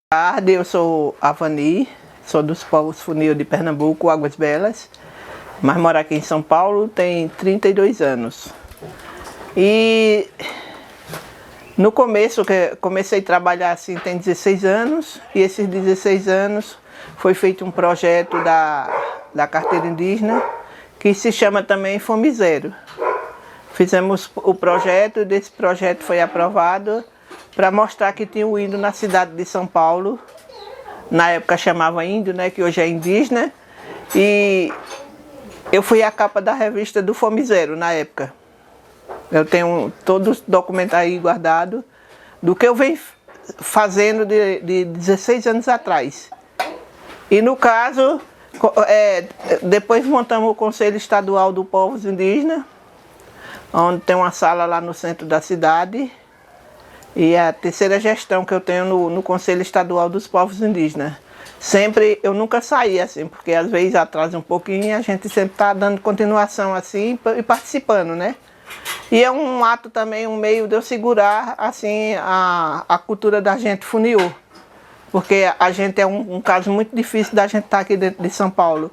Boa tarde, eu sou a Vani, sou dos povos Funil de Pernambuco, Águas Belas, mas moro aqui em São Paulo tem 32 anos. E no começo, comecei a trabalhar assim tem 16 anos, e esses 16 anos foi feito um projeto da carteira indígena, que se chama também Fome Zero. Fizemos o projeto, e desse projeto foi aprovado para mostrar que tinha o índio na cidade de São Paulo. Na época chamava índio, né, que hoje é indígena. E eu fui a capa da revista do Fome Zero na época. Eu tenho todos os documentos aí guardados do que eu venho fazendo de 16 anos atrás. E no caso, depois montamos o Conselho Estadual dos Povos Indígenas, onde tem uma sala lá no centro da cidade. E é a terceira gestão que eu tenho no Conselho Estadual dos Povos Indígenas. Sempre, eu nunca saí assim, porque às vezes atrasa um pouquinho e a gente sempre está dando continuação assim e participando, né? E é um ato também, um meio de eu segurar assim a cultura da gente Funiô. Porque a gente é um caso muito difícil da gente estar aqui dentro de São Paulo.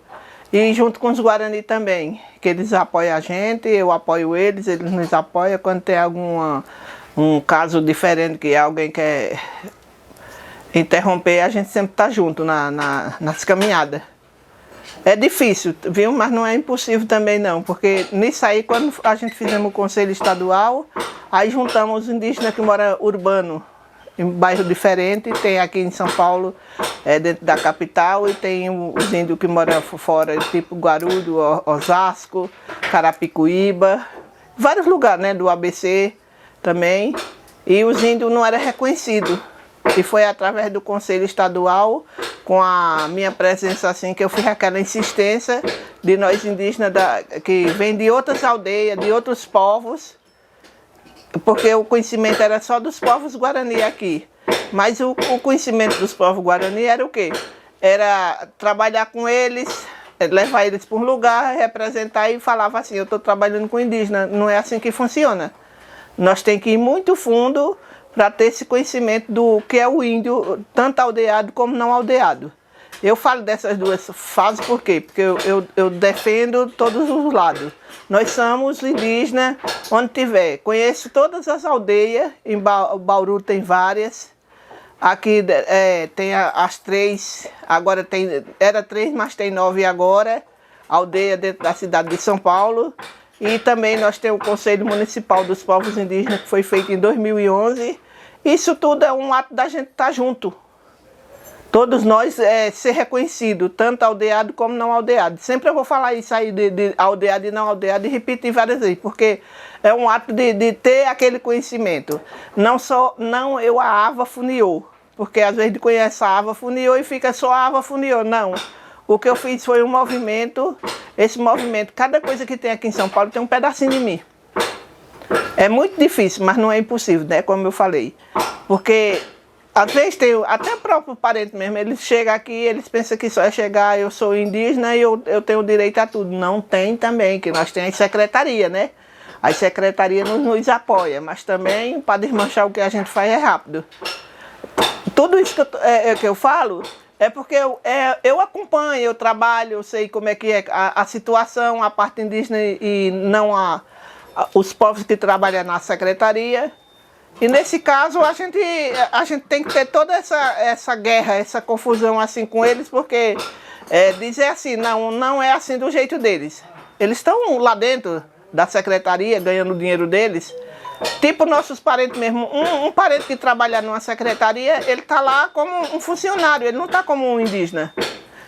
E junto com os Guarani também, que eles apoiam a gente, eu apoio eles nos apoiam quando tem um caso diferente que alguém quer interromper, a gente sempre está junto nas caminhadas. É difícil, viu? Mas não é impossível também não, porque nisso aí, quando a gente fizemos o Conselho Estadual, aí juntamos os indígenas que moram urbano, em bairro diferente, tem aqui em São Paulo, dentro da capital, e tem os índios que moram fora, tipo Guarulhos, Osasco, Carapicuíba, vários lugares, né, do ABC também, e os índios não eram reconhecidos. E foi através do Conselho Estadual, com a minha presença assim, que eu fiz aquela insistência de nós indígenas que vêm de outras aldeias, de outros povos, porque o conhecimento era só dos povos Guarani aqui. Mas o conhecimento dos povos Guarani era o quê? Era trabalhar com eles, levar eles para um lugar, representar e falava assim, eu estou trabalhando com indígena. Não é assim que funciona. Nós temos que ir muito fundo para ter esse conhecimento do que é o índio, tanto aldeado como não aldeado. Eu falo dessas duas fases por quê? Porque eu defendo todos os lados. Nós somos indígenas onde tiver. Conheço todas as aldeias, em Bauru tem várias. Aqui tem as 3, agora era 3, mas tem 9 agora. Aldeia dentro da cidade de São Paulo. E também nós temos o Conselho Municipal dos Povos Indígenas, que foi feito em 2011. Isso tudo é um ato da gente estar junto. Todos nós ser reconhecidos, tanto aldeado como não aldeado. Sempre eu vou falar isso aí de aldeado e não aldeado e repetir várias vezes, porque é um ato de ter aquele conhecimento. Não eu a Ava Funiô, porque às vezes conhece a Ava Funiô e fica só a Ava Funiô, não. O que eu fiz foi um movimento, esse movimento, cada coisa que tem aqui em São Paulo tem um pedacinho de mim. É muito difícil, mas não é impossível, né? Como eu falei. Porque às vezes tem até o próprio parente mesmo, eles chegam aqui, eles pensam que só é chegar, eu sou indígena e eu tenho direito a tudo. Não tem também, que nós temos a secretaria, né? A secretaria nos apoia, mas também para desmanchar o que a gente faz é rápido. Tudo isso que eu falo é porque eu acompanho, eu trabalho, eu sei como é que é a situação, a parte indígena e não os povos que trabalham na secretaria. E nesse caso a gente tem que ter toda essa guerra, essa confusão assim com eles, porque dizer assim, não é assim do jeito deles. Eles estão lá dentro da secretaria ganhando o dinheiro deles. Tipo nossos parentes mesmo, um parente que trabalha numa secretaria, ele está lá como um funcionário, ele não está como um indígena.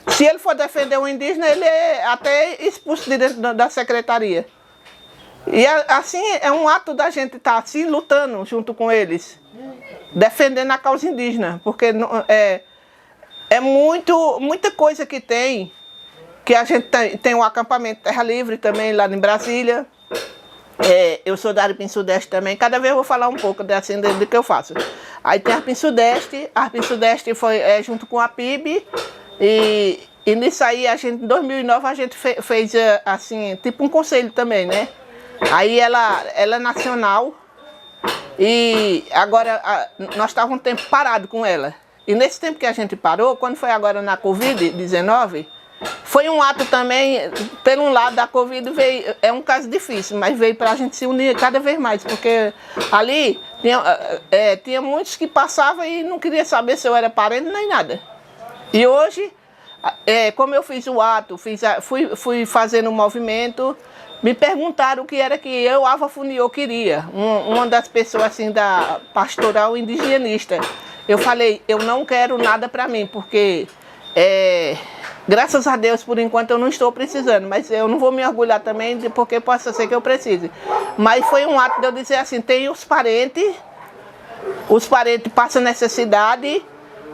Se ele for defender um indígena, ele é até expulso de dentro da secretaria. E assim é um ato da gente estar assim lutando junto com eles, defendendo a causa indígena, porque muita coisa que tem, que a gente tem um acampamento Terra Livre também lá em Brasília. Eu sou da Arpim Sudeste também, cada vez eu vou falar um pouco do que eu faço. Aí tem a Arpim Sudeste foi junto com a PIB, e e nisso aí, a gente, em 2009, a gente fez, assim, tipo um conselho também, né? Aí ela é nacional e agora nós estávamos um tempo parado com ela. E nesse tempo que a gente parou, quando foi agora na Covid-19, foi um ato também, pelo um lado da Covid veio, é um caso difícil, mas veio para a gente se unir cada vez mais, porque ali tinha muitos que passavam e não queria saber se eu era parente nem nada. E hoje, como eu fiz o ato, fui fazendo o movimento, me perguntaram o que era que eu, Ava Funiô, queria. Uma das pessoas assim da pastoral indigenista. Eu falei, eu não quero nada para mim, porque graças a Deus, por enquanto, eu não estou precisando, mas eu não vou me orgulhar também, porque possa ser que eu precise. Mas foi um ato de eu dizer assim, tem os parentes passam necessidade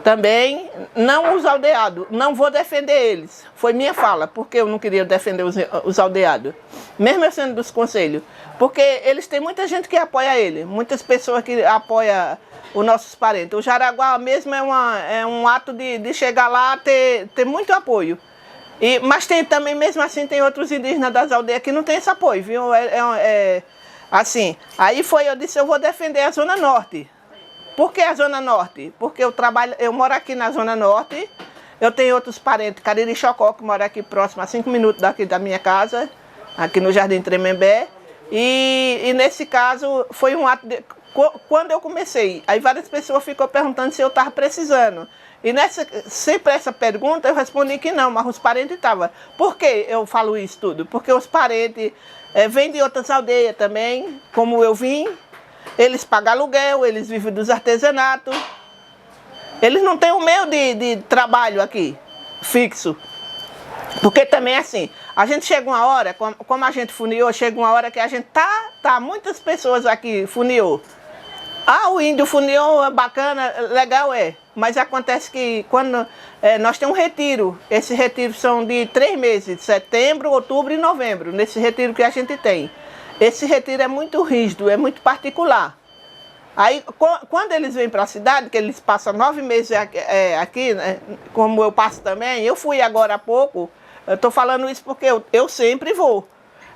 também, não os aldeados, não vou defender eles. Foi minha fala, porque eu não queria defender os aldeados, mesmo eu sendo dos conselhos, porque eles têm muita gente que apoia ele, muitas pessoas que apoiam os nossos parentes. O Jaraguá mesmo é um ato de chegar lá, ter muito apoio. Mas tem também, mesmo assim, tem outros indígenas das aldeias que não tem esse apoio, viu? Assim, aí eu disse, eu vou defender a Zona Norte. Por que a Zona Norte? Porque eu moro aqui na Zona Norte, eu tenho outros parentes, Cariri Chocó, que mora aqui próximo, a 5 minutos daqui da minha casa, aqui no Jardim Tremembé. E nesse caso, foi um ato quando eu comecei, aí várias pessoas ficou perguntando se eu estava precisando. E sempre essa pergunta eu respondi que não, mas os parentes estavam. Por que eu falo isso tudo? Porque os parentes vêm de outras aldeias também, como eu vim. Eles pagam aluguel, eles vivem dos artesanatos. Eles não têm o meio de trabalho aqui, fixo. Porque também assim, a gente chega uma hora, como a gente funiou, chega uma hora que a gente tá muitas pessoas aqui funiou. O índio funiou é bacana, legal mas acontece que quando nós temos um retiro, esse retiro são de 3 meses, de setembro, outubro e novembro, nesse retiro que a gente tem. Esse retiro é muito rígido, é muito particular. Aí, quando eles vêm para a cidade, que eles passam 9 meses aqui, né, como eu passo também, eu fui agora há pouco, eu estou falando isso porque eu sempre vou.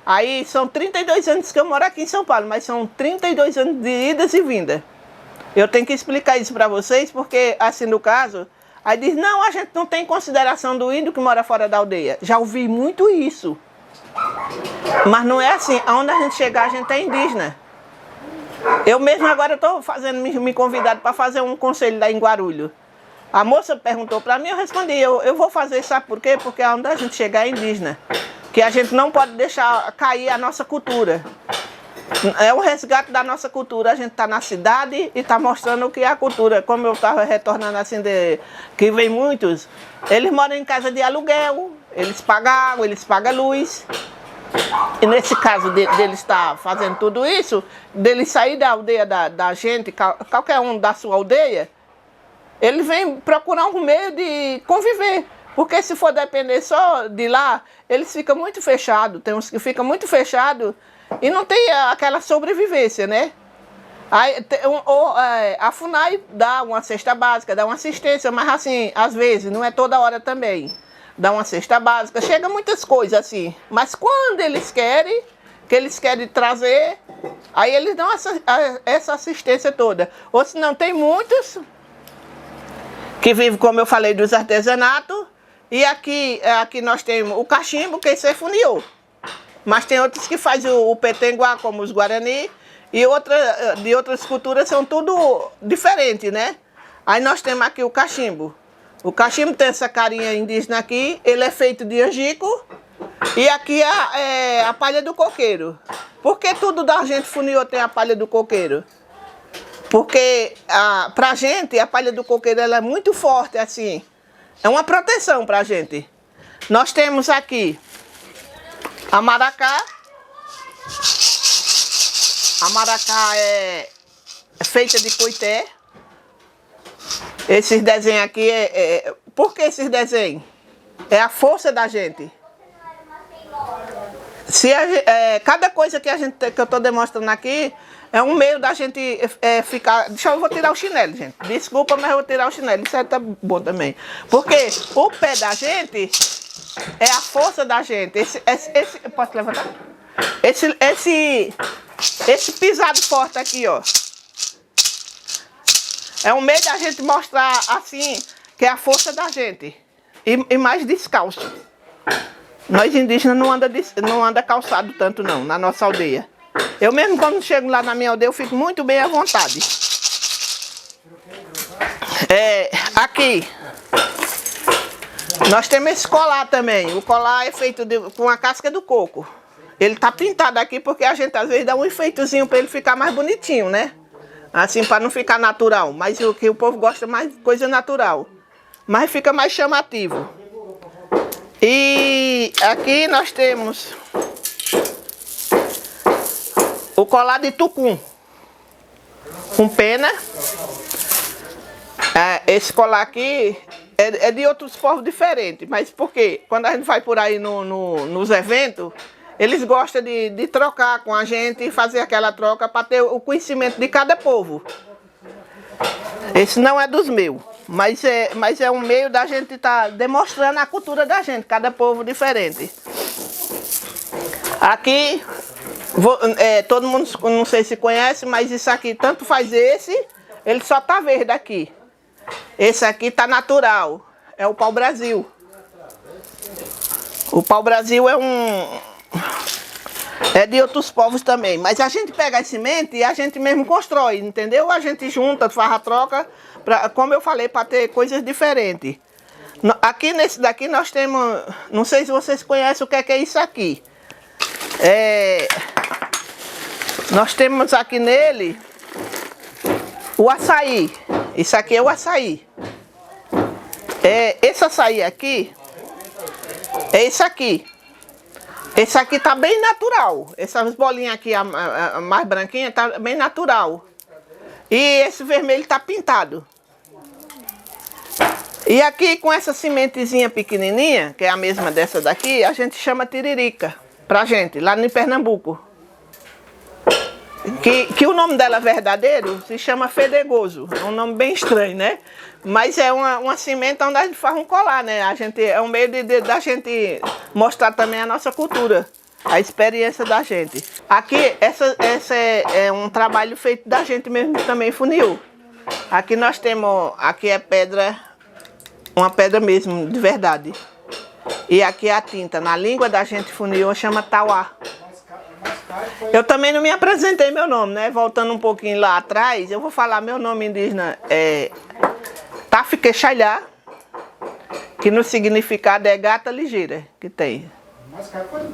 Aí são 32 anos que eu moro aqui em São Paulo, mas são 32 anos de idas e vindas. Eu tenho que explicar isso para vocês, porque assim no caso, aí diz, não, a gente não tem consideração do índio que mora fora da aldeia. Já ouvi muito isso. Mas não é assim, aonde a gente chegar a gente é indígena. Eu mesmo agora estou me convidado para fazer um conselho lá em Guarulhos. A moça perguntou para mim, eu respondi, eu vou fazer, sabe por quê? Porque aonde a gente chegar é indígena. Que a gente não pode deixar cair a nossa cultura. É um resgate da nossa cultura. A gente está na cidade e está mostrando o que é a cultura. Como eu estava retornando assim, que vem muitos, eles moram em casa de aluguel, eles pagam água, eles pagam luz. E nesse caso deles estar fazendo tudo isso, deles sair da aldeia da gente, qualquer um da sua aldeia, ele vem procurar um meio de conviver. Porque se for depender só de lá, eles ficam muito fechados. Tem uns que ficam muito fechados e não tem aquela sobrevivência, né? Aí, a FUNAI dá uma cesta básica, dá uma assistência, mas assim, às vezes, não é toda hora também. Dá uma cesta básica, chega muitas coisas assim. Mas quando eles querem, que eles querem trazer, aí eles dão essa assistência toda. Ou se não, tem muitos que vivem, como eu falei, dos artesanatos. E aqui nós temos o cachimbo, que isso é funiô. Mas tem outros que fazem o petenguá, como os guarani. E de outras culturas são tudo diferente, né? Aí nós temos aqui o cachimbo. O cachimbo tem essa carinha indígena aqui, ele é feito de angico. E aqui é a palha do coqueiro. Por que tudo da gente funiô tem a palha do coqueiro? Porque pra gente a palha do coqueiro ela é muito forte assim. É uma proteção pra gente. Nós temos aqui a maracá. A maracá é feita de coité. Esses desenhos aqui por que esses desenhos? É a força da gente. Cada coisa que eu estou demonstrando aqui É um meio da gente ficar... Eu vou tirar o chinelo, gente. Desculpa, mas eu vou tirar o chinelo. Isso aí tá bom também. Porque o pé da gente é a força da gente. Posso levantar? Esse pisado forte aqui, ó. É um meio da gente mostrar, assim, que é a força da gente. E mais descalço. Nós indígenas não anda calçado tanto, não, na nossa aldeia. Eu mesmo, quando chego lá na minha aldeia, eu fico muito bem à vontade. Aqui, nós temos esse colar também. O colar é feito com a casca do coco. Ele tá pintado aqui porque a gente, às vezes, dá um enfeitozinho para ele ficar mais bonitinho, né? Assim, para não ficar natural. Mas o que o povo gosta mais de coisa natural. Mas fica mais chamativo. E aqui nós temos o colar de tucum, com pena. Esse colar aqui é de outros povos diferentes, mas por quê? Quando a gente vai por aí nos eventos, eles gostam de trocar com a gente e fazer aquela troca para ter o conhecimento de cada povo. Esse não é dos meus, mas é um meio da gente estar demonstrando a cultura da gente, cada povo diferente. Aqui... todo mundo, não sei se conhece, mas isso aqui, tanto faz ele só tá verde aqui. Esse aqui tá natural, é o pau-brasil. O pau-brasil é de outros povos também, mas a gente pega a semente e a gente mesmo constrói, entendeu? A gente junta, faz a troca, como eu falei, para ter coisas diferentes. Aqui nesse daqui nós temos, não sei se vocês conhecem o que é isso aqui. Nós temos aqui nele o açaí. Isso aqui é o açaí. Esse açaí aqui é esse aqui. Esse aqui tá bem natural. Essas bolinhas aqui, a mais branquinha, tá bem natural. E esse vermelho tá pintado. E aqui com essa sementezinha pequenininha, que é a mesma dessa daqui, a gente chama tiririca pra gente, lá em Pernambuco. Que o nome dela verdadeiro se chama fedegoso. É um nome bem estranho, né? Mas é uma semente onde a gente faz um colar, né? É um meio da gente mostrar também a nossa cultura, a experiência da gente. Aqui, essa é um trabalho feito da gente mesmo também, funil. Aqui nós temos, aqui é pedra, uma pedra mesmo, de verdade. E aqui é a tinta. Na língua da gente funil chama tauá. Eu também não me apresentei meu nome, né? Voltando um pouquinho lá atrás, eu vou falar meu nome indígena Tafiquexalhá, que no significado é gata ligeira, que tem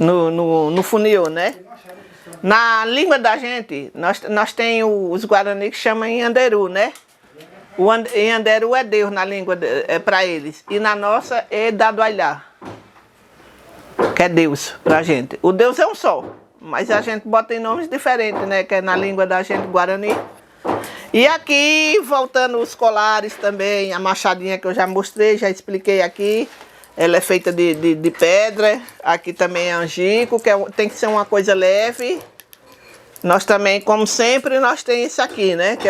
no funil, né? Na língua da gente, nós tem os Guarani que chamam Inhanderu, né? O Inhanderu é Deus na língua, para eles. E na nossa é Daduailá, que é Deus pra gente. O Deus é um só. Mas a gente bota em nomes diferentes, né? Que é na língua da gente, Guarani. E aqui, voltando os colares também, a machadinha que eu já mostrei, já expliquei aqui. Ela é feita de pedra. Aqui também é angico, que tem que ser uma coisa leve. Nós também, como sempre, nós tem esse aqui, né? Que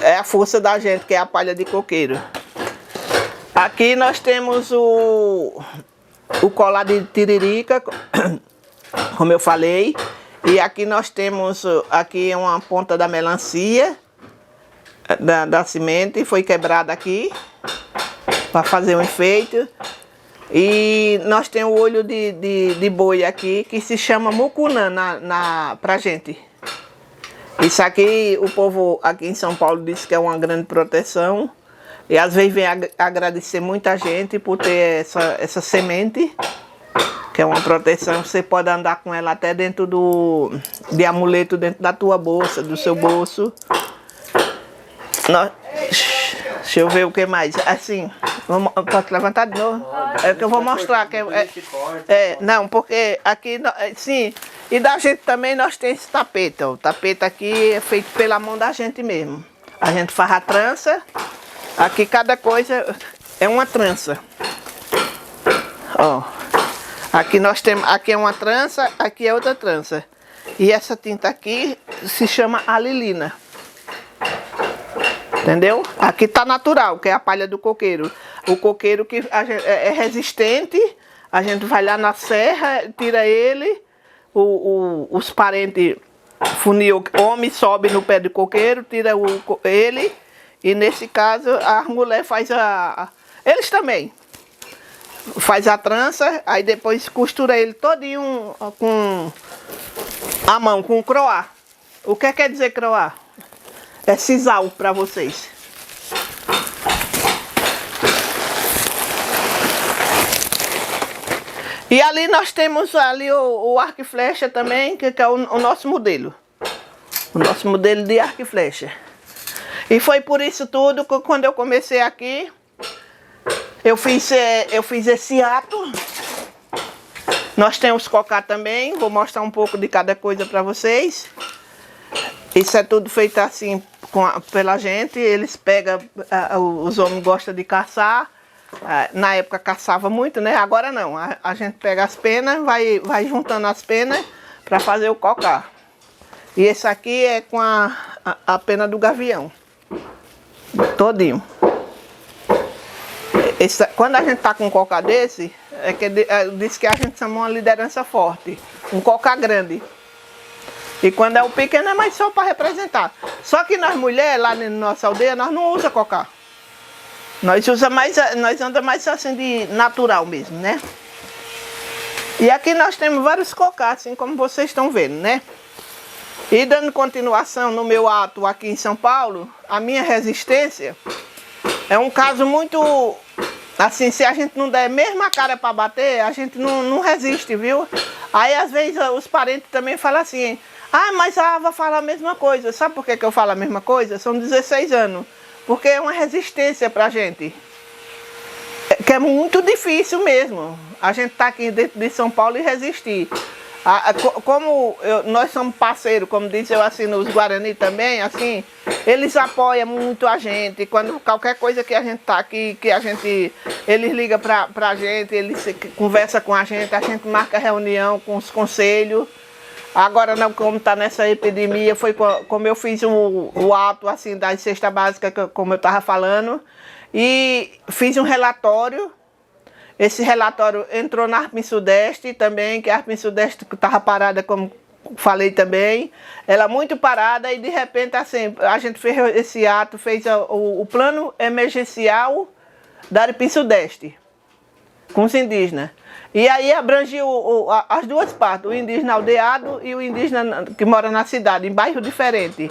é a força da gente, que é a palha de coqueiro. Aqui nós temos o colar de tiririca, como eu falei. E aqui nós temos aqui uma ponta da melancia, da semente, foi quebrada aqui para fazer um enfeite. E nós temos o olho de boi aqui, que se chama mucunã pra gente. Isso aqui, o povo aqui em São Paulo diz que é uma grande proteção. E às vezes vem agradecer muita gente por ter essa semente, que é uma proteção. Você pode andar com ela até dentro de amuleto, dentro da tua bolsa, do seu bolso. Deixa eu ver o que mais. Assim, pode levantar de novo? É o que eu vou mostrar. Não, porque aqui, sim, e da gente também nós temos esse tapete. Ó. O tapete aqui é feito pela mão da gente mesmo. A gente faz a trança. Aqui cada coisa é uma trança. Ó. Aqui nós temos, aqui é uma trança, aqui é outra trança. E essa tinta aqui se chama alilina. Entendeu? Aqui tá natural, que é a palha do coqueiro. O coqueiro que é resistente, a gente vai lá na serra, tira ele, os parentes funil, homem sobe no pé do coqueiro, tira ele, e nesse caso a mulher faz eles também. Faz a trança, aí depois costura ele todinho com a mão, com croá. O que quer dizer croá? É sisal para vocês. E ali nós temos ali o arco e flecha também, que é o nosso modelo. O nosso modelo de arco e flecha. E foi por isso tudo que quando eu comecei aqui, eu fiz esse ato. Nós temos cocá também, vou mostrar um pouco de cada coisa para vocês. Isso é tudo feito assim pela gente, eles pegam, os homens gostam de caçar, na época caçava muito, né? Agora não, a gente pega as penas, vai juntando as penas para fazer o cocá. E esse aqui é com a pena do gavião, todinho. Quando a gente tá com um cocá desse, diz que a gente chama uma liderança forte, um cocá grande. E quando é o pequeno é mais só para representar. Só que nós mulheres, lá na nossa aldeia, nós não usamos cocá. Nós andamos mais assim de natural mesmo, né? E aqui nós temos vários cocás, assim como vocês estão vendo, né? E dando continuação no meu ato aqui em São Paulo, a minha resistência é um caso muito... Assim, se a gente não der mesmo a cara para bater, a gente não resiste, viu? Aí às vezes os parentes também falam assim... Ah, mas a Ava fala a mesma coisa. Sabe por que eu falo a mesma coisa? São 16 anos. Porque é uma resistência pra gente. Que é muito difícil mesmo. A gente tá aqui dentro de São Paulo e resistir. Como nós somos parceiros, como disse eu assim, nos Guarani também, assim, eles apoiam muito a gente. Quando qualquer coisa que a gente tá aqui, eles ligam pra gente, eles conversam com a gente marca reunião com os conselhos. Agora não, como está nessa epidemia, foi como eu fiz o ato assim, da cesta básica, como eu estava falando, e fiz um relatório. Esse relatório entrou na Arpim Sudeste também, que a Arpim Sudeste estava parada, como falei também, ela muito parada, e de repente assim, a gente fez esse ato, fez o plano emergencial da Arpim Sudeste, com os indígenas. E aí abrangiu as duas partes, o indígena aldeado e o indígena que mora na cidade, em bairro diferente.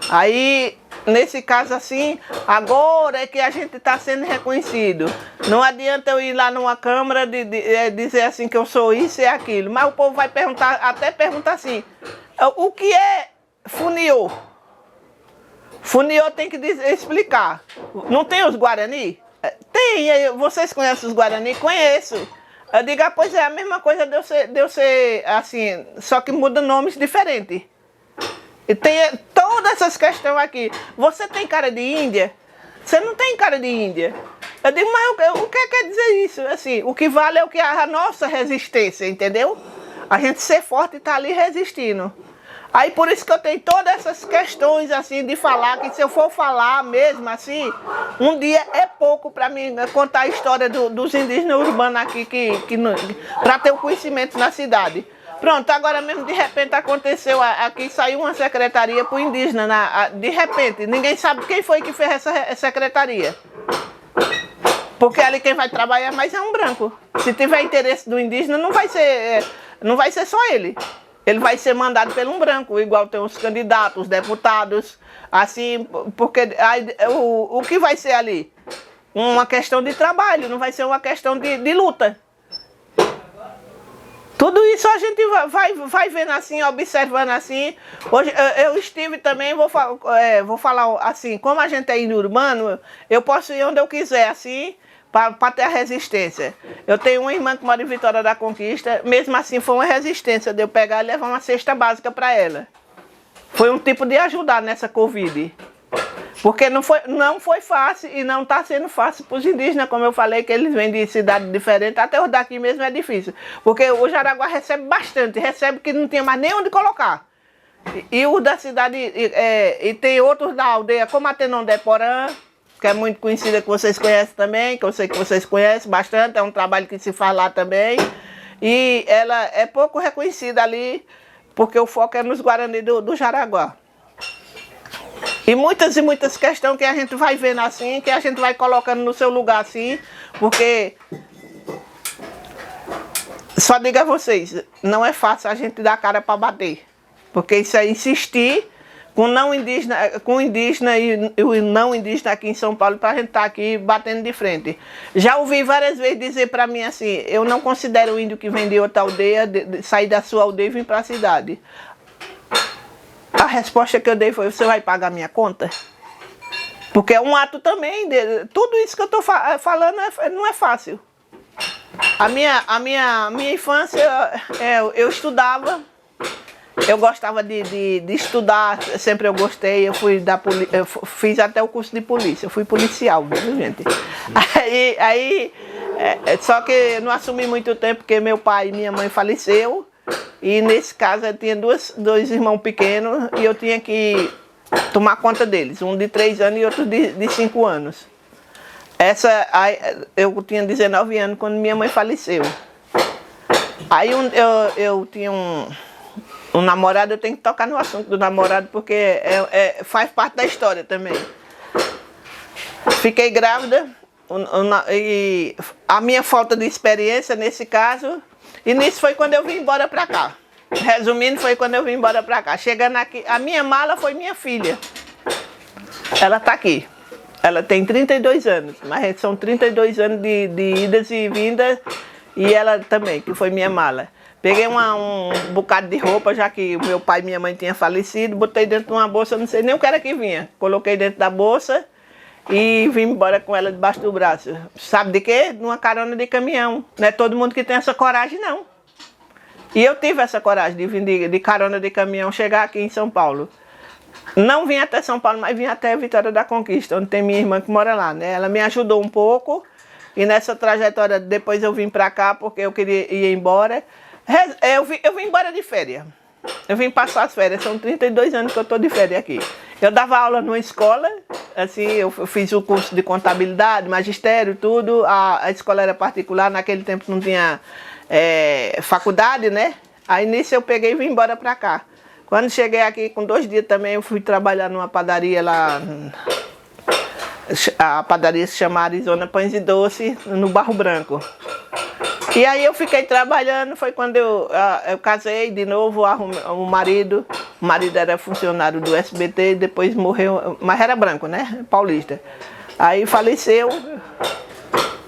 Aí, nesse caso assim, agora é que a gente está sendo reconhecido. Não adianta eu ir lá numa câmara dizer assim que eu sou isso e aquilo, mas o povo vai perguntar, até perguntar assim, o que é funiô? Funiô tem que explicar. Não tem os Guarani? Tem, vocês conhecem os Guarani? Conheço. Eu digo, pois é a mesma coisa de eu ser assim, só que muda nomes diferentes. E tem todas essas questões aqui. Você tem cara de Índia? Você não tem cara de Índia. Eu digo, mas o que quer dizer isso? Assim, o que vale é o que a nossa resistência, entendeu? A gente ser forte e tá ali resistindo. Aí por isso que eu tenho todas essas questões assim de falar, que se eu for falar mesmo assim, um dia é pouco para mim contar a história dos indígenas urbanos aqui, para ter o conhecimento na cidade. Pronto, agora mesmo de repente aconteceu aqui, saiu uma secretaria para o indígena, de repente, ninguém sabe quem foi que fez essa secretaria. Porque ali quem vai trabalhar mais é um branco. Se tiver interesse do indígena, não vai ser só ele. Ele vai ser mandado por um branco, igual tem os candidatos, os deputados, assim, porque o que vai ser ali? Uma questão de trabalho, não vai ser uma questão de luta. Tudo isso a gente vai vendo assim, observando assim. Hoje eu estive também, vou falar assim, como a gente é inurbano, eu posso ir onde eu quiser, assim, para ter a resistência. Eu tenho uma irmã que mora em Vitória da Conquista, mesmo assim foi uma resistência de eu pegar e levar uma cesta básica para ela. Foi um tipo de ajudar nessa Covid. Porque não foi fácil e não está sendo fácil para os indígenas, como eu falei, que eles vêm de cidades diferentes, até os daqui mesmo é difícil. Porque o Jaraguá recebe bastante, recebe que não tinha mais nem onde colocar. E os da cidade, e tem outros da aldeia, como a Tenondé Porã, que é muito conhecida, que vocês conhecem também, que eu sei que vocês conhecem bastante, é um trabalho que se faz lá também. E ela é pouco reconhecida ali, porque o foco é nos Guarani do Jaraguá. E muitas questões que a gente vai vendo assim, que a gente vai colocando no seu lugar assim, porque, só digo a vocês, não é fácil a gente dar a cara para bater. Porque isso é insistir com o indígena e o não indígena aqui em São Paulo para a gente estar aqui batendo de frente. Já ouvi várias vezes dizer para mim assim, eu não considero o índio que vem de outra aldeia, sair da sua aldeia e vir para a cidade. A resposta que eu dei foi, você vai pagar minha conta? Porque é um ato também, tudo isso que eu estou falando não é fácil. A minha infância, eu estudava, eu gostava de estudar, sempre eu gostei, eu fiz até o curso de polícia, eu fui policial, viu, gente? Só que não assumi muito tempo, porque meu pai e minha mãe faleceram, e nesse caso eu tinha dois irmãos pequenos, e eu tinha que tomar conta deles, um de 3 anos e outro de 5 anos. Eu tinha 19 anos quando minha mãe faleceu. Aí eu tinha um namorado, eu tenho que tocar no assunto do namorado, porque faz parte da história também. Fiquei grávida, e a minha falta de experiência nesse caso, e nisso foi quando eu vim embora pra cá. Resumindo, foi quando eu vim embora pra cá. Chegando aqui, a minha mala foi minha filha. Ela tá aqui. Ela tem 32 anos, mas são 32 anos de idas e vindas, e ela também, que foi minha mala. Peguei um bocado de roupa, já que meu pai e minha mãe tinham falecido, botei dentro de uma bolsa, não sei nem o que era que vinha. Coloquei dentro da bolsa e vim embora com ela debaixo do braço. Sabe de quê? Numa carona de caminhão. Não é todo mundo que tem essa coragem, não. E eu tive essa coragem de vir de carona de caminhão, chegar aqui em São Paulo. Não vim até São Paulo, mas vim até Vitória da Conquista, onde tem minha irmã que mora lá, né? Ela me ajudou um pouco, e nessa trajetória depois eu vim pra cá porque eu queria ir embora. Eu vim embora de férias. Eu vim passar as férias, são 32 anos que eu tô de férias aqui. Eu dava aula numa escola, assim, eu fiz o curso de contabilidade, magistério, tudo. A escola era particular, naquele tempo não tinha faculdade, né? Aí nisso eu peguei e vim embora pra cá. Quando cheguei aqui, com 2 dias também, eu fui trabalhar numa padaria lá. A padaria se chama Arizona Pães e Doce, no Barro Branco. E aí eu fiquei trabalhando, foi quando eu casei de novo, arrumei um marido. O marido era funcionário do SBT, depois morreu, mas era branco, né? Paulista. Aí faleceu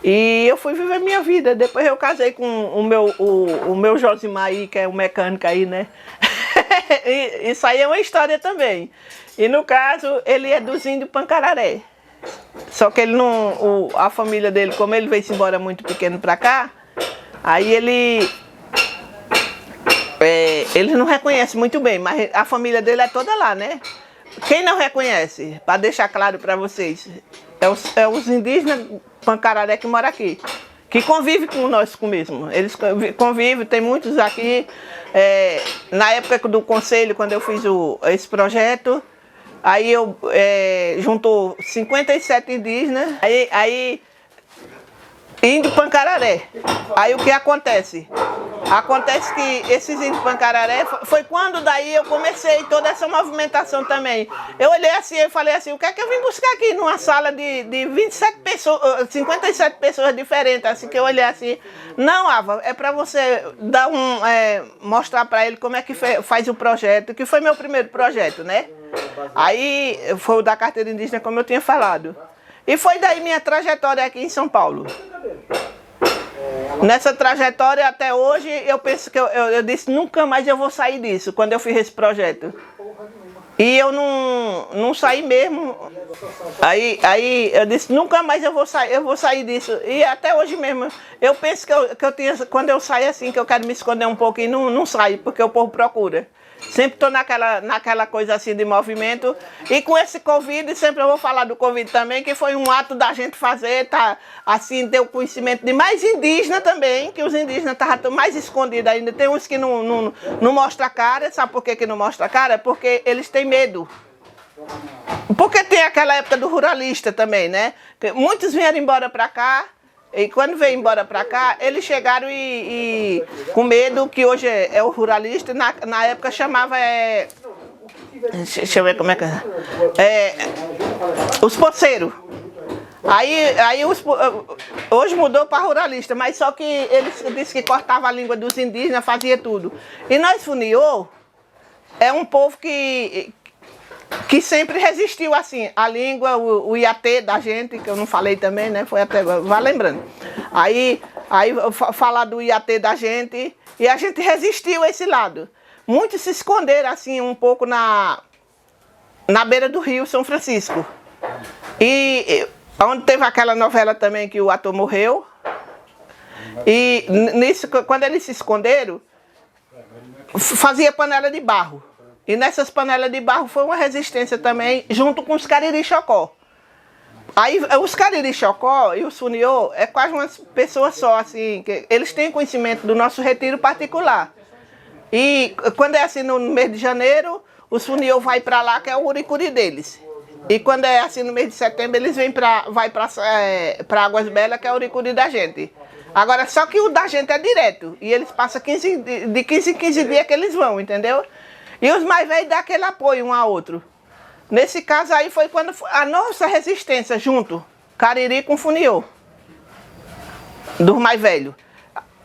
e eu fui viver minha vida. Depois eu casei com o meu Josimar aí, que é um mecânico aí, né? Isso aí é uma história também. E no caso, ele é dos índios Pancararé. Só que ele não, a família dele, como ele veio-se embora muito pequeno pra cá, aí ele não reconhece muito bem, mas a família dele é toda lá, né? Quem não reconhece, para deixar claro para vocês, é os indígenas Pancararé que moram aqui, que convivem com nós mesmo. Eles convivem, tem muitos aqui. Na época do conselho, quando eu fiz esse projeto, aí juntou 57 indígenas, aí índio Pancararé. Aí o que acontece? Acontece que esses índios Pancararé, foi quando daí eu comecei toda essa movimentação também. Eu olhei assim e falei assim, o que é que eu vim buscar aqui numa sala de 27 pessoas, 57 pessoas diferentes, assim que eu olhei assim. Não, Ava, é para você dar mostrar para ele como é que faz o projeto, que foi meu primeiro projeto, né? Aí foi o da carteira indígena, como eu tinha falado. E foi daí minha trajetória aqui em São Paulo. Nessa trajetória até hoje, eu penso que eu disse, nunca mais eu vou sair disso, quando eu fiz esse projeto. E eu não saí mesmo. Aí eu disse, nunca mais eu vou sair disso. E até hoje mesmo, eu penso que eu tinha, quando eu saio assim, que eu quero me esconder um pouco e não saio, porque o povo procura. Sempre estou naquela coisa assim de movimento. E com esse Covid, sempre eu vou falar do Covid também, que foi um ato da gente fazer, tá, assim, ter o conhecimento de mais indígenas também, que os indígenas estavam mais escondidos ainda. Tem uns que não mostram a cara. Sabe por que não mostra a cara? Porque eles têm medo. Porque tem aquela época do ruralista também, né? Muitos vieram embora para cá. E quando veio embora para cá, eles chegaram e com medo, que hoje é o ruralista, na época chamava, deixa eu ver como é que os poceiros. Aí hoje mudou para ruralista, mas só que eles disseram que cortava a língua dos indígenas, fazia tudo. E nós, Funiô, é um povo que sempre resistiu assim, a língua, o iatê da gente, que eu não falei também, né, foi até, vai lembrando. Aí falar do iatê da gente, e a gente resistiu a esse lado. Muitos se esconderam assim um pouco na beira do rio São Francisco. E onde teve aquela novela também que o ator morreu. E nisso, quando eles se esconderam, fazia panela de barro. E nessas panelas de barro foi uma resistência também, junto com os Cariri-Chocó. Aí os Cariri-Chocó e os Funiô é quase umas pessoas só, assim, que eles têm conhecimento do nosso retiro particular. E quando é assim no mês de janeiro, os Funiô vai para lá, que é o uricuri deles. E quando é assim no mês de setembro, eles vai para Águas Belas, que é o uricuri da gente. Agora, só que o da gente é direto, e eles passam de 15 em 15 dias que eles vão, entendeu? E os mais velhos dão aquele apoio um ao outro. Nesse caso aí foi quando a nossa resistência junto, Cariri com Funiô, dos mais velhos.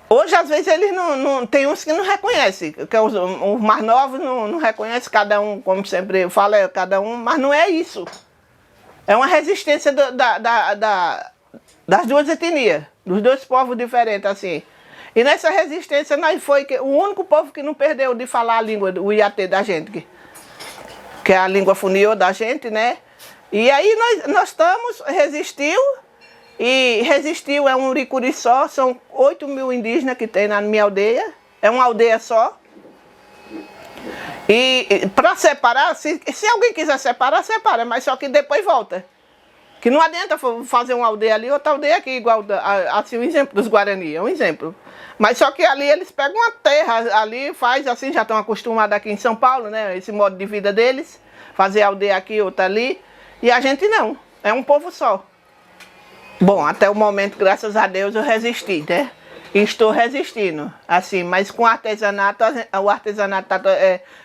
Hoje, às vezes, eles não tem uns que não reconhecem, que os mais novos não reconhecem, cada um, como sempre eu falo, é cada um, mas não é isso. É uma resistência das duas etnias, dos dois povos diferentes, assim. E nessa resistência nós foi o único povo que não perdeu de falar a língua, o iatê da gente, que é a língua Funiô da gente, né? E aí nós estamos, resistiu, é um uricuri só, são 8.000 indígenas que tem na minha aldeia, é uma aldeia só. E para separar, se alguém quiser separar, separa, mas só que depois volta. Que não adianta fazer uma aldeia ali, outra aldeia aqui, igual assim, o exemplo dos Guarani, é um exemplo. Mas só que ali eles pegam uma terra, ali faz assim, já estão acostumados aqui em São Paulo, né? Esse modo de vida deles, fazer aldeia aqui, outra ali. E a gente não, é um povo só. Bom, até o momento, graças a Deus, eu resisti, né? E estou resistindo, assim, mas com artesanato, o artesanato,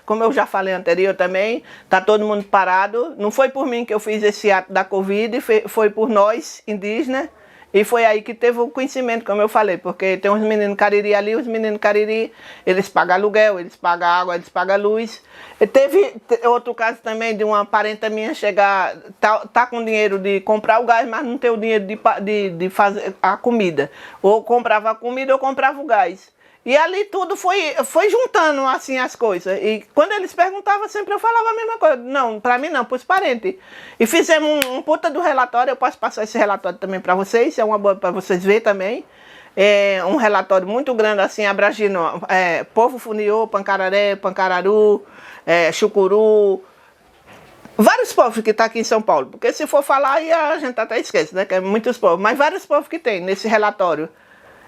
como eu já falei anterior também, está todo mundo parado. Não foi por mim que eu fiz esse ato da Covid, foi por nós, indígenas, e foi aí que teve o conhecimento, como eu falei, porque tem uns meninos Cariri ali, os meninos Cariri, eles pagam aluguel, eles pagam água, eles pagam luz. E teve outro caso também de uma parenta minha chegar, tá com dinheiro de comprar o gás, mas não tem o dinheiro de fazer a comida. Ou comprava a comida ou comprava o gás. E ali tudo foi juntando assim as coisas. E quando eles perguntavam, sempre eu falava a mesma coisa. Não, para mim não, para os parentes. E fizemos um puta do relatório, eu posso passar esse relatório também para vocês, é uma boa para vocês verem também. É um relatório muito grande, assim, abrangindo povo Funiô, Pancararé, Pancararu, Chucuru, vários povos que estão aqui em São Paulo. Porque se for falar, aí a gente até esquece, né? Que é muitos povos, mas vários povos que tem nesse relatório.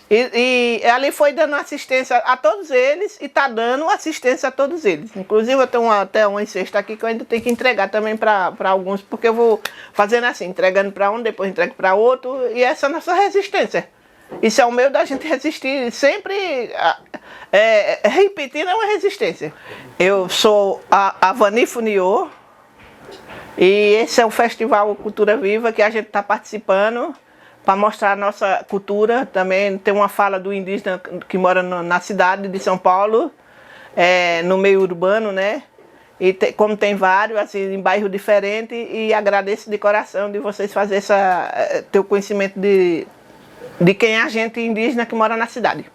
E ali foi dando assistência a todos eles e está dando assistência a todos eles. Inclusive eu tenho até uma cesta aqui que eu ainda tenho que entregar também para alguns, porque eu vou fazendo assim, entregando para um, depois entrego para outro, e essa é a nossa resistência. Isso é o meio da gente resistir, sempre repetindo é uma resistência. Eu sou a Avani Funiô, e esse é o Festival Cultura Viva que a gente está participando, para mostrar a nossa cultura. Também tem uma fala do indígena que mora na cidade de São Paulo, no meio urbano, né? E como tem vários, assim, em bairros diferentes, e agradeço de coração de vocês fazerem ter o conhecimento de quem é a gente indígena que mora na cidade.